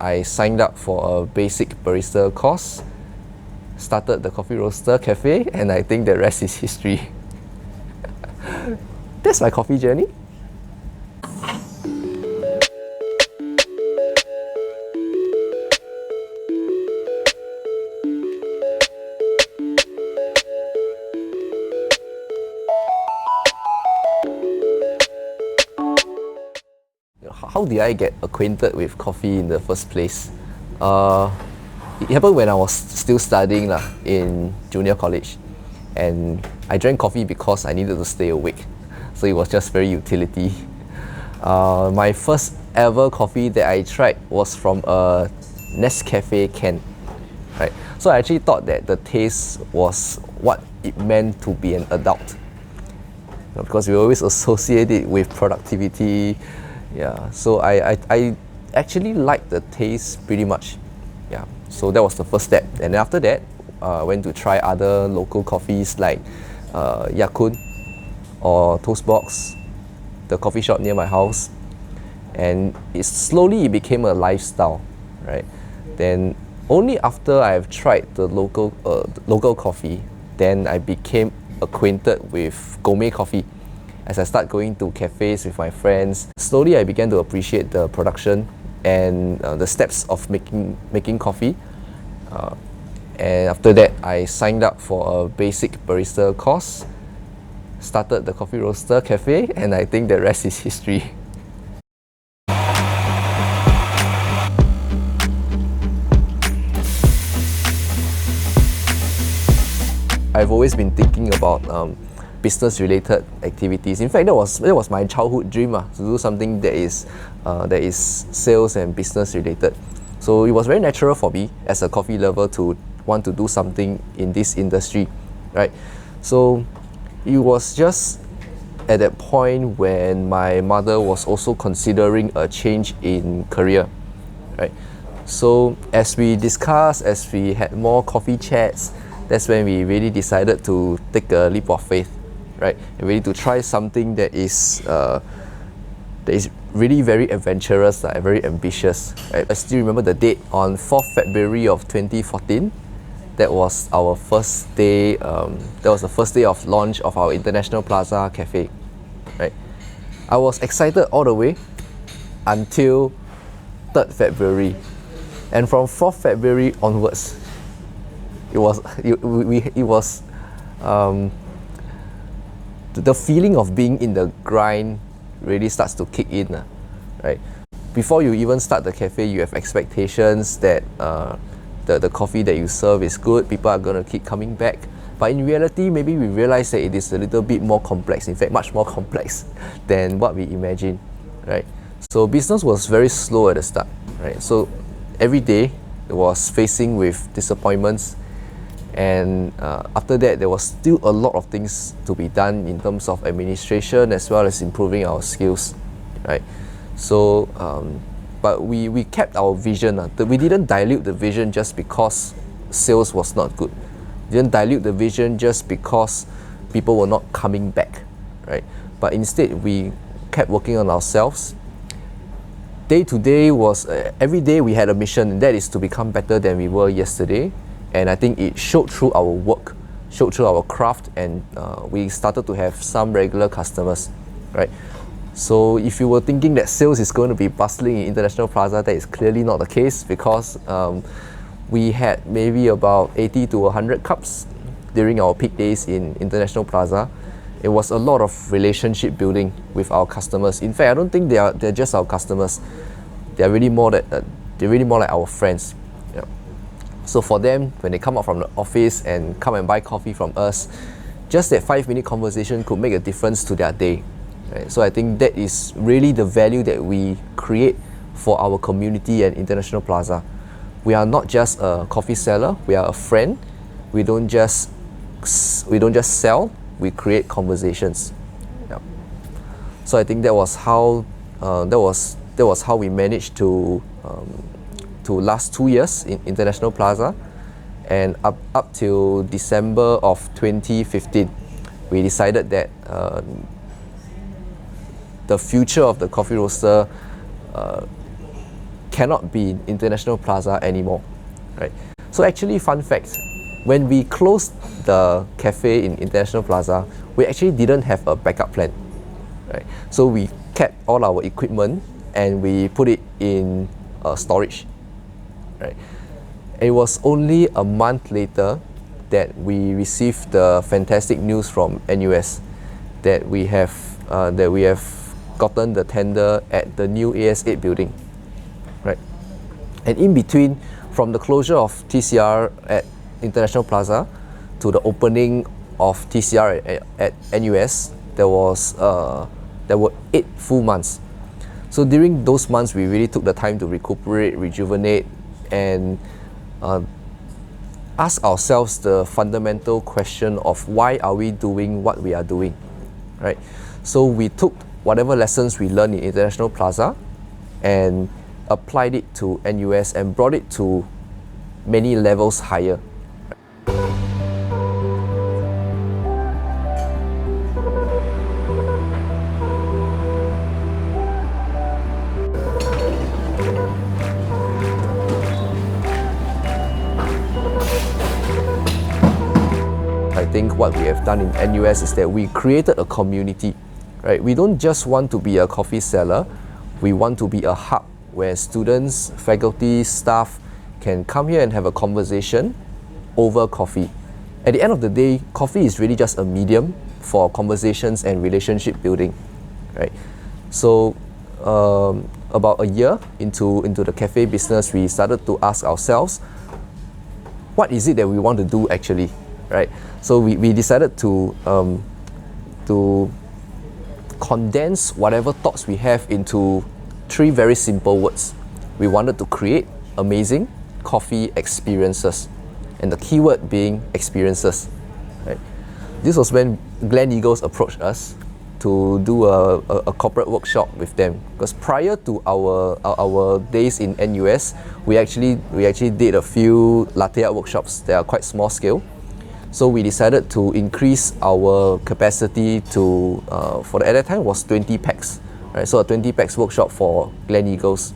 I signed up for a basic barista course, started the coffee roaster cafe, and I think the rest is history. That's my coffee journey. How did I get acquainted with coffee in the first place? It happened when I was still studying in junior college, and I drank coffee because I needed to stay awake. So it was just very utility. My first ever coffee that I tried was from a Nescafe can. Right? So I actually thought that the taste was what it meant to be an adult. Because we always associate it with productivity. Yeah, so I actually liked the taste pretty much. Yeah, so that was the first step. And then after that, I went to try other local coffees like Yakun or Toastbox, the coffee shop near my house. And slowly it became a lifestyle, right? Then only after I've tried the local coffee, then I became acquainted with gourmet coffee. As I start going to cafes with my friends, slowly I began to appreciate the production and the steps of making coffee. And after that, I signed up for a basic barista course, started the coffee roaster cafe, and I think the rest is history. I've always been thinking about business-related activities. In fact, that was my childhood dream to do something that is sales and business-related. So it was very natural for me as a coffee lover to want to do something in this industry, right? So it was just at that point when my mother was also considering a change in career, right? So as we discussed, as we had more coffee chats, that's when we really decided to take a leap of faith, right? And really to try something that is really very adventurous, very ambitious. Right? I still remember the date on 4th February of 2014. That was our first day. That was the first day of launch of our International Plaza Cafe, right? I was excited all the way until 3rd February, and from 4th February onwards, it was the feeling of being in the grind really starts to kick in, right? Before you even start the cafe, you have expectations that the coffee that you serve is good, people are going to keep coming back. But in reality, maybe we realize that it is a little bit more complex, in fact much more complex than what we imagined, right? So business was very slow at the start, right? So every day it was facing with disappointments, and after that there was still a lot of things to be done in terms of administration as well as improving our skills, right? So but we kept our vision. We didn't dilute the vision just because sales was not good. We didn't dilute the vision just because people were not coming back, right? But instead we kept working on ourselves. Day to day was every day we had a mission, and that is to become better than we were yesterday. And I think it showed through our work, showed through our craft, and we started to have some regular customers, right? So if you were thinking that sales is going to be bustling in International Plaza, that is clearly not the case, because we had maybe about 80 to 100 cups during our peak days in International Plaza. It was a lot of relationship building with our customers. In fact, I don't think they're just our customers. They're really more like our friends. Yeah. So for them, when they come out from the office and come and buy coffee from us, just that 5-minute conversation could make a difference to their day. Right? So I think that is really the value that we create for our community at International Plaza. We are not just a coffee seller, we are a friend. We don't just sell, we create conversations. Yeah. So I think that was how we managed to last 2 years in International Plaza, and up till December of 2015, we decided that the future of the coffee roaster cannot be in International Plaza anymore, right? So actually, fun fact, when we closed the cafe in International Plaza, we actually didn't have a backup plan, right? So we kept all our equipment and we put it in storage, right? It was only a month later that we received the fantastic news from NUS that we have gotten the tender at the new AS8 building, right? And in between, from the closure of TCR at International Plaza to the opening of TCR at NUS, there were 8 full months. So during those months, we really took the time to recuperate, rejuvenate, and ask ourselves the fundamental question of why are we doing what we are doing, right? So we took whatever lessons we learned in International Plaza and applied it to NUS and brought it to many levels higher. I think what we have done in NUS is that we created a community, right? We don't just want to be a coffee seller, we want to be a hub where students, faculty, staff can come here and have a conversation over coffee. At the end of the day, coffee is really just a medium for conversations and relationship building, right? So about a year into the cafe business, we started to ask ourselves, what is it that we want to do actually, right? So we decided to condense whatever thoughts we have into 3 very simple words. We wanted to create amazing coffee experiences, and the keyword being experiences, right? This was when Gleneagles approached us to do a corporate workshop with them, because prior to our days in NUS, we actually did a few latte art workshops that are quite small scale. So we decided to increase our capacity to, at that time was 20 packs, right? So a 20 packs workshop for Gleneagles,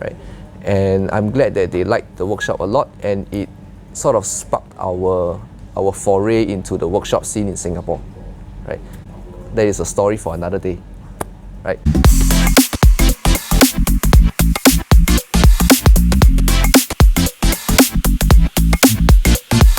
right? And I'm glad that they liked the workshop a lot, and it sort of sparked our foray into the workshop scene in Singapore, right? That is a story for another day, right?